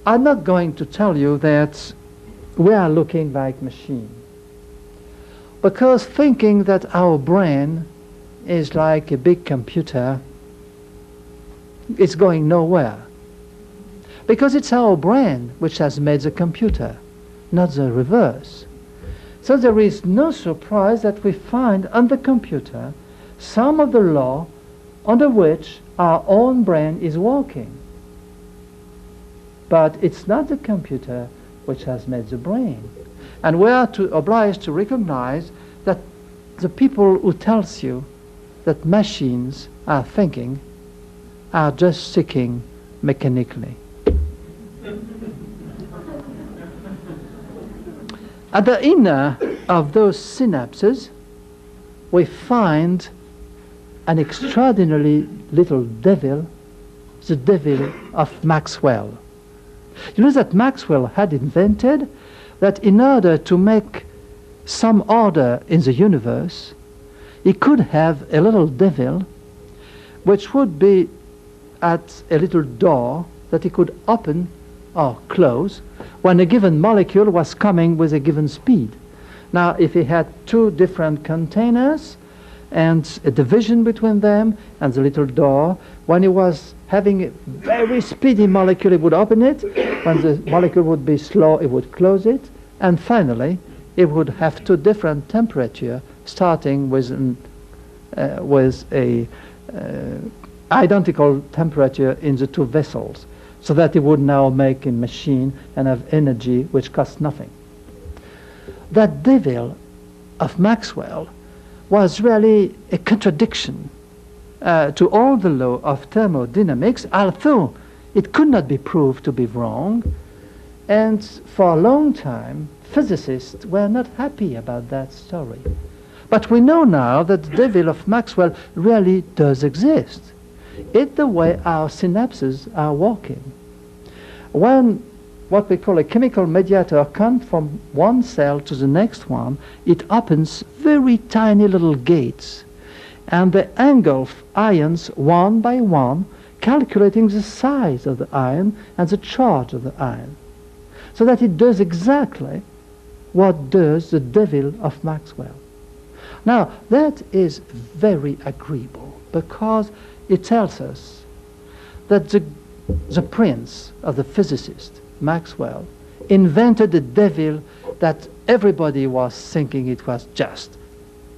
I'm not going to tell you that we are looking like machine, because thinking that our brain is like a big computer is going nowhere. Because it's our brain which has made the computer, not the reverse. So there is no surprise that we find on the computer some of the law under which our own brain is working. But it's not the computer which has made the brain. And we are obliged to recognize that the people who tells you that machines are thinking are just thinking mechanically. At the inner of those synapses, we find an extraordinarily little devil, the devil of Maxwell. You know that Maxwell had invented that in order to make some order in the universe, he could have a little devil which would be at a little door that he could open or close when a given molecule was coming with a given speed. Now, if he had two different containers and a division between them and the little door, when he was having a very speedy molecule, he would open it. When the molecule would be slow, he would close it. And finally, it would have two different temperatures, starting with a identical temperature in the two vessels, so that it would now make a machine and have energy which costs nothing. That devil of Maxwell was really a contradiction to all the law of thermodynamics, although it could not be proved to be wrong. And for a long time, physicists were not happy about that story. But we know now that the devil of Maxwell really does exist. It's the way our synapses are working. When what we call a chemical mediator comes from one cell to the next one, it opens very tiny little gates, and they engulf ions one by one, calculating the size of the ion and the charge of the ion, so that it does exactly what does the devil of Maxwell. Now, that is very agreeable, because it tells us that the prince of the physicist, Maxwell, invented a devil that everybody was thinking it was just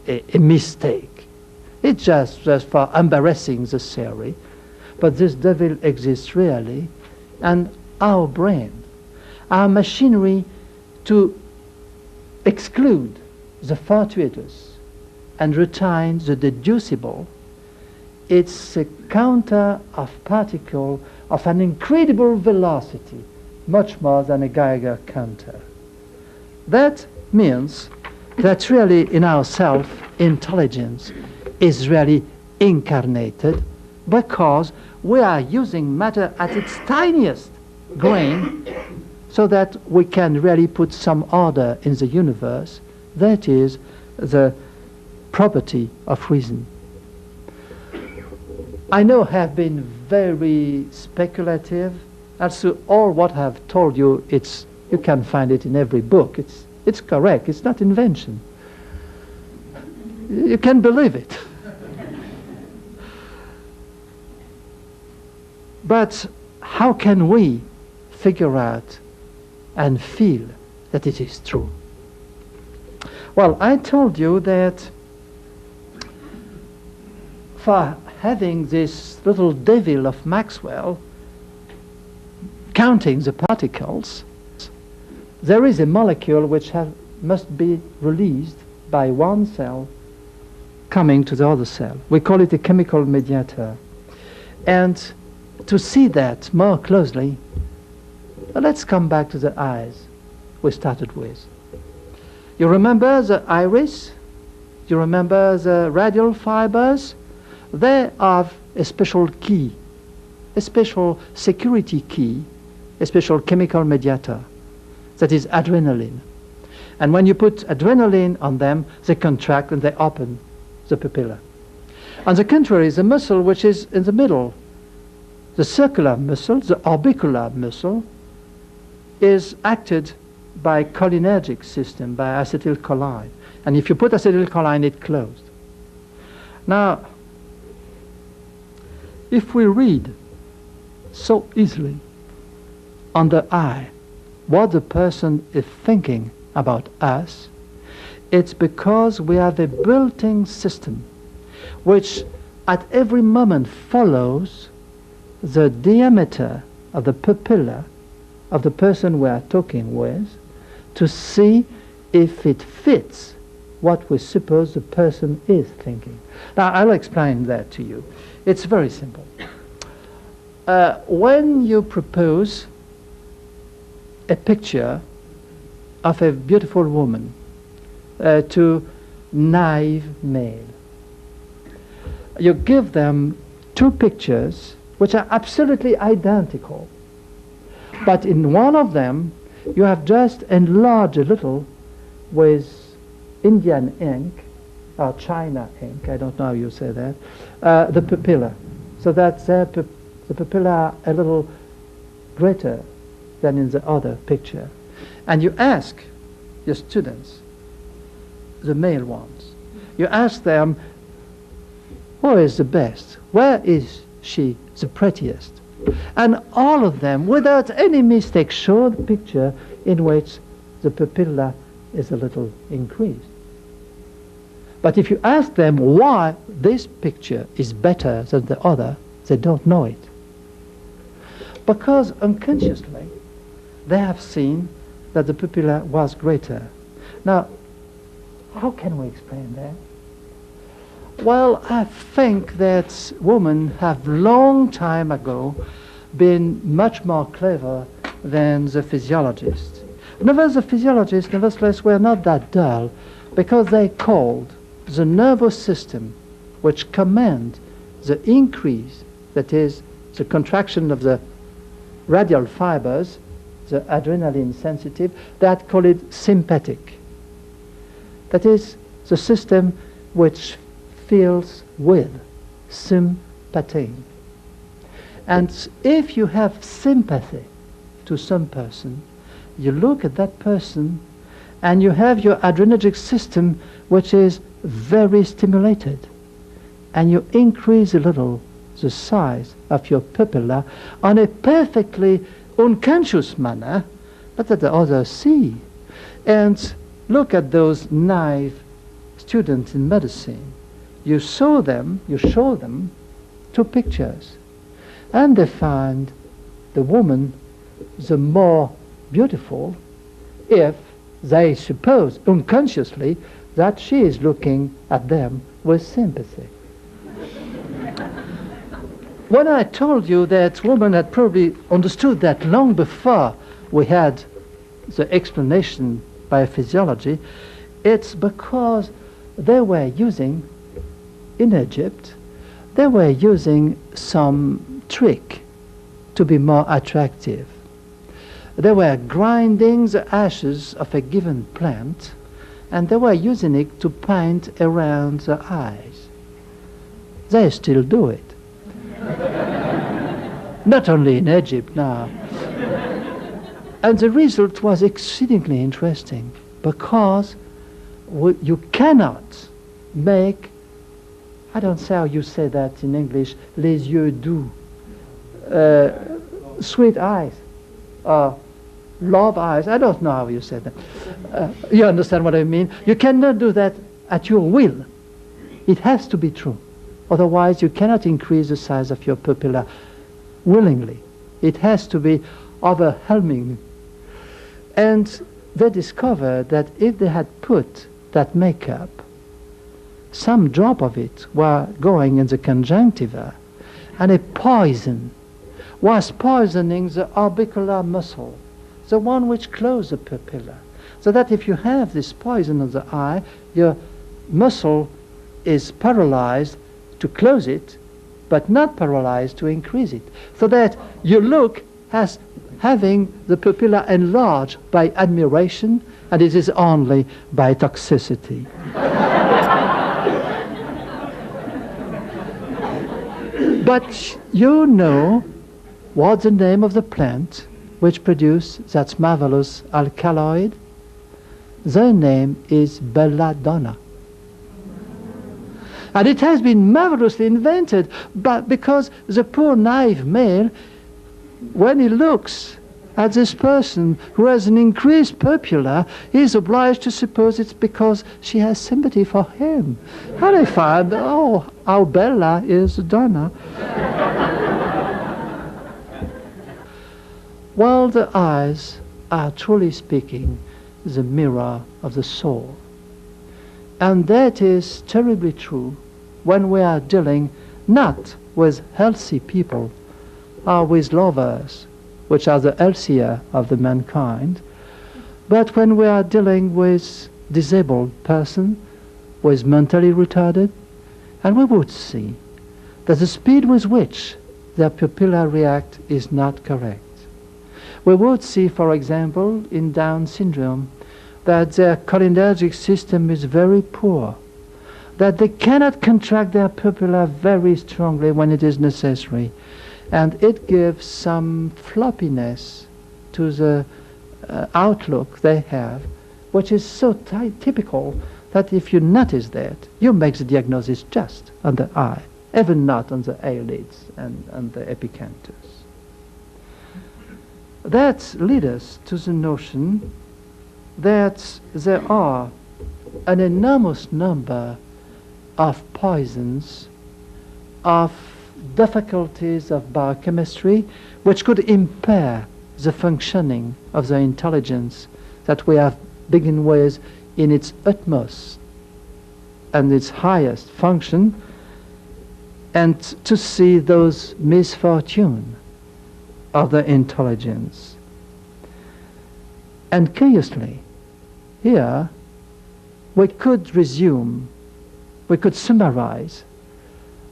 a mistake. It's just for embarrassing the theory. But this devil exists really, and our brain, our machinery to exclude the fortuitous and retain the deducible, it's a counter of particle of an incredible velocity, much more than a Geiger counter. That means that really in ourself, intelligence is really incarnated, because we are using matter at its tiniest grain, so that we can really put some order in the universe. That is the property of reason. I know I have been very speculative. Also, all what I have told you, you can find it in every book. It's correct. It's not invention. You can believe it. But how can we figure out and feel that it is true? Well, I told you that for having this little devil of Maxwell counting the particles, there is a molecule which must be released by one cell coming to the other cell. We call it a chemical mediator. And to see that more closely, let's come back to the eyes we started with. You remember the iris? You remember the radial fibers? They have a special key, a special security key, a special chemical mediator, that is adrenaline. And when you put adrenaline on them, they contract and they open the pupilla. On the contrary, the muscle which is in the middle, the circular muscle, the orbicular muscle, is acted by cholinergic system, by acetylcholine. And if you put acetylcholine, it closed. Now, if we read so easily on the eye what the person is thinking about us, it's because we have a built-in system which at every moment follows the diameter of the pupilla of the person we are talking with to see if it fits what we suppose the person is thinking. Now, I'll explain that to you. It's very simple. When you propose a picture of a beautiful woman to naive male, you give them two pictures which are absolutely identical, but in one of them you have just enlarged a little with Indian ink or China ink, I don't know how you say that, the pupilla, so that the pupilla are a little greater than in the other picture. And you ask your students, the male ones, you ask them, who is the best? Where is she the prettiest? And all of them, without any mistake, show the picture in which the pupilla is a little increased. But if you ask them why this picture is better than the other, they don't know it. Because unconsciously, they have seen that the pupilla was greater. Now, how can we explain that? Well, I think that women have long time ago been much more clever than the physiologists. Nevertheless, the physiologists, nevertheless, were not that dull, because they called the nervous system which commands the increase, that is, the contraction of the radial fibers, the adrenaline sensitive, that call it sympathetic. That is the system which feels with, sympathy. And if you have sympathy to some person, you look at that person and you have your adrenergic system which is very stimulated, and you increase a little the size of your pupilla on a perfectly unconscious manner, but that the others see. And look at those naive students in medicine. You show them two pictures, and they find the woman the more beautiful if they suppose unconsciously that she is looking at them with sympathy. When I told you that women had probably understood that long before we had the explanation by physiology, it's because they were using, in Egypt, they were using some trick to be more attractive. They were grinding the ashes of a given plant, and they were using it to paint around the eyes. They still do it. Not only in Egypt now. And the result was exceedingly interesting, because you cannot make, I don't say how you say that in English, les yeux doux, sweet eyes, love eyes, I don't know how you say that. You understand what I mean? You cannot do that at your will. It has to be true. Otherwise, you cannot increase the size of your pupilla willingly. It has to be overwhelming. And they discovered that if they had put that makeup, some drop of it were going in the conjunctiva, and a poison was poisoning the orbicular muscle, the one which closes the pupilla. So that if you have this poison of the eye, your muscle is paralyzed to close it, but not paralyzed to increase it. So that you look as having the pupilla enlarged by admiration, and it is only by toxicity. But you know what's the name of the plant which produce that marvelous alkaloid. Their name is belladonna. And it has been marvelously invented, but because the poor naive male, when he looks at this person who has an increased pupilla, he is obliged to suppose it's because she has sympathy for him. And I find, oh, how bella is Donna. While the eyes are, truly speaking, the mirror of the soul. And that is terribly true when we are dealing not with healthy people or with lovers, which are the healthier of the mankind, but when we are dealing with disabled person, with mentally retarded, and we would see that the speed with which their pupilla react is not correct. We would see, for example, in Down syndrome, that their cholinergic system is very poor, that they cannot contract their pupilla very strongly when it is necessary, and it gives some floppiness to the outlook they have, which is so typical that if you notice that, you make the diagnosis just on the eye, even not on the eyelids and the epicanthus. That leads us to the notion that there are an enormous number of poisons, of difficulties of biochemistry, which could impair the functioning of the intelligence that we have begun with in its utmost and its highest function, and to see those misfortune of the intelligence. And curiously, here we could summarize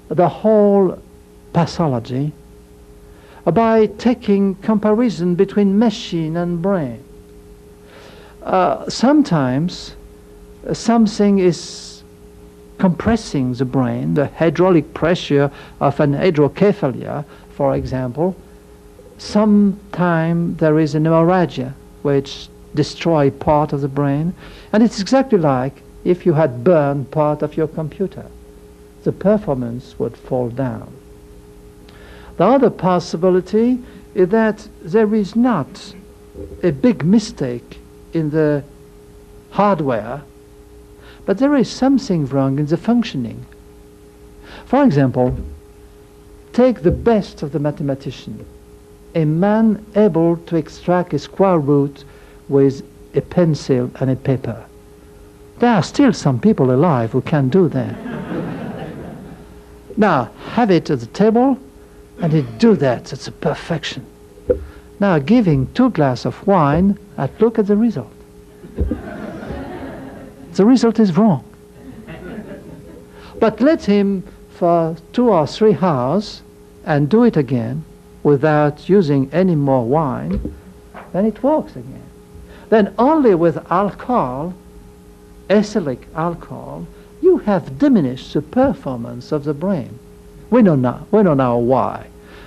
the whole pathology by taking comparison between machine and brain. Sometimes something is compressing the brain, the hydraulic pressure of an hydrocephalia, for example. Sometimes there is an hemorrhagia which destroys part of the brain, and it's exactly like if you had burned part of your computer. The performance would fall down. The other possibility is that there is not a big mistake in the hardware, but there is something wrong in the functioning. For example, take the best of the mathematician, a man able to extract a square root with a pencil and a paper. There are still some people alive who can do that. Now, have it at the table, and he'd do that. It's a perfection. Now, giving 2 glasses of wine, and look at the result. The result is wrong. But let him for 2 or 3 hours and do it again without using any more wine, then it works again. Then only with alcohol, acylic alcohol, you have diminished the performance of the brain. We don't know why,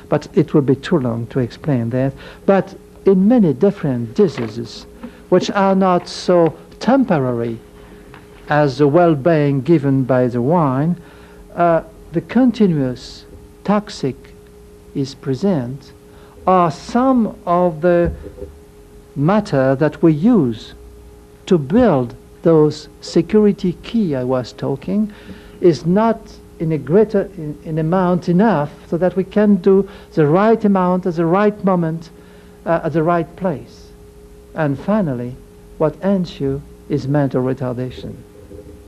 but it would be too long to explain that. But in many different diseases, which are not so temporary as the well-being given by the wine, the continuous toxic is present, or some of the matter that we use to build those security key I was talking is not in a greater in amount enough so that we can do the right amount at the right moment at the right place. And finally, what ends you is mental retardation.